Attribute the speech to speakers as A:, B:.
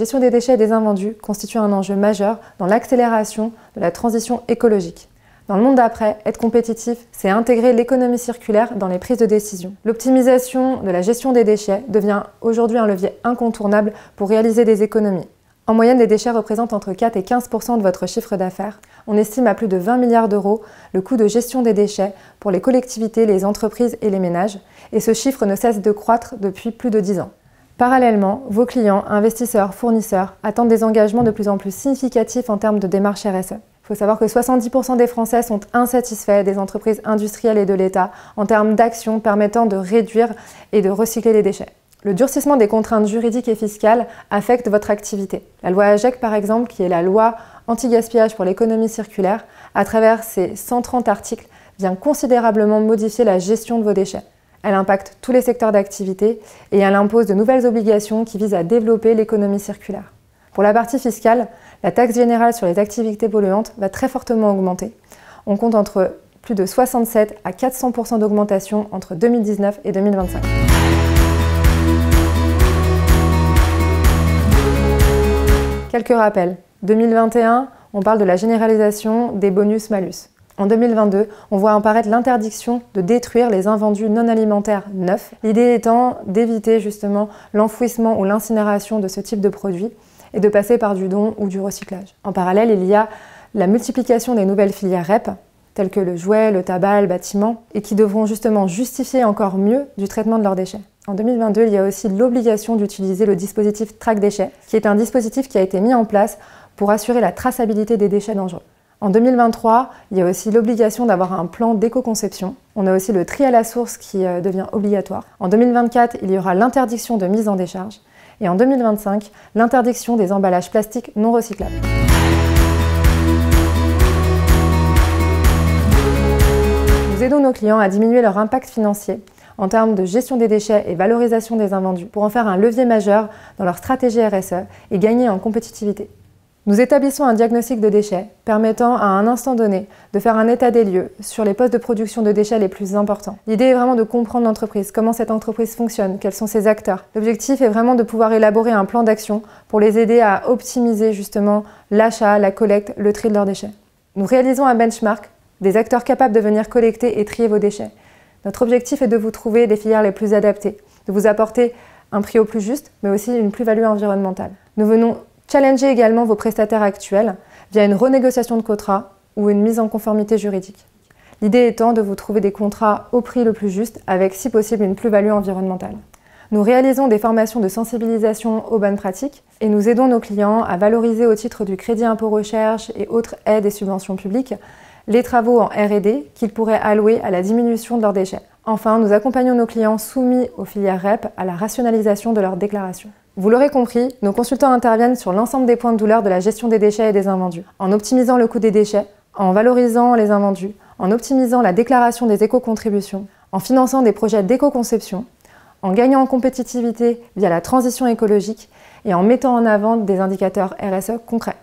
A: gestion des déchets et des invendus constitue un enjeu majeur dans l'accélération de la transition écologique. Dans le monde d'après, être compétitif, c'est intégrer l'économie circulaire dans les prises de décision. L'optimisation de la gestion des déchets devient aujourd'hui un levier incontournable pour réaliser des économies. En moyenne, les déchets représentent entre 4 et 15% de votre chiffre d'affaires. On estime à plus de 20 milliards d'euros le coût de gestion des déchets pour les collectivités, les entreprises et les ménages, et ce chiffre ne cesse de croître depuis plus de 10 ans. Parallèlement, vos clients, investisseurs, fournisseurs attendent des engagements de plus en plus significatifs en termes de démarche RSE. Il faut savoir que 70% des Français sont insatisfaits des entreprises industrielles et de l'État en termes d'actions permettant de réduire et de recycler les déchets. Le durcissement des contraintes juridiques et fiscales affecte votre activité. La loi AGEC, par exemple, qui est la loi anti-gaspillage pour l'économie circulaire, à travers ses 130 articles, vient considérablement modifier la gestion de vos déchets. Elle impacte tous les secteurs d'activité et elle impose de nouvelles obligations qui visent à développer l'économie circulaire. Pour la partie fiscale, la taxe générale sur les activités polluantes va très fortement augmenter. On compte entre plus de 67 à 400% d'augmentation entre 2019 et 2025. Quelques rappels. 2021, on parle de la généralisation des bonus-malus. En 2022, on voit apparaître l'interdiction de détruire les invendus non alimentaires neufs, l'idée étant d'éviter justement l'enfouissement ou l'incinération de ce type de produits et de passer par du don ou du recyclage. En parallèle, il y a la multiplication des nouvelles filières REP, telles que le jouet, le tabac, le bâtiment, et qui devront justement justifier encore mieux du traitement de leurs déchets. En 2022, il y a aussi l'obligation d'utiliser le dispositif Track Déchets, qui est un dispositif qui a été mis en place pour assurer la traçabilité des déchets dangereux. En 2023, il y a aussi l'obligation d'avoir un plan d'éco-conception. On a aussi le tri à la source qui devient obligatoire. En 2024, il y aura l'interdiction de mise en décharge. Et en 2025, l'interdiction des emballages plastiques non recyclables. Nous aidons nos clients à diminuer leur impact financier en termes de gestion des déchets et valorisation des invendus pour en faire un levier majeur dans leur stratégie RSE et gagner en compétitivité. Nous établissons un diagnostic de déchets permettant à un instant donné de faire un état des lieux sur les postes de production de déchets les plus importants. L'idée est vraiment de comprendre l'entreprise, comment cette entreprise fonctionne, quels sont ses acteurs. L'objectif est vraiment de pouvoir élaborer un plan d'action pour les aider à optimiser justement l'achat, la collecte, le tri de leurs déchets. Nous réalisons un benchmark des acteurs capables de venir collecter et trier vos déchets. Notre objectif est de vous trouver des filières les plus adaptées, de vous apporter un prix au plus juste, mais aussi une plus-value environnementale. Nous venons challenger également vos prestataires actuels via une renégociation de contrat ou une mise en conformité juridique. L'idée étant de vous trouver des contrats au prix le plus juste avec, si possible, une plus-value environnementale. Nous réalisons des formations de sensibilisation aux bonnes pratiques et nous aidons nos clients à valoriser au titre du crédit impôt recherche et autres aides et subventions publiques les travaux en R&D qu'ils pourraient allouer à la diminution de leurs déchets. Enfin, nous accompagnons nos clients soumis aux filières REP à la rationalisation de leurs déclarations. Vous l'aurez compris, nos consultants interviennent sur l'ensemble des points de douleur de la gestion des déchets et des invendus, en optimisant le coût des déchets, en valorisant les invendus, en optimisant la déclaration des éco-contributions, en finançant des projets d'éco-conception, en gagnant en compétitivité via la transition écologique et en mettant en avant des indicateurs RSE concrets.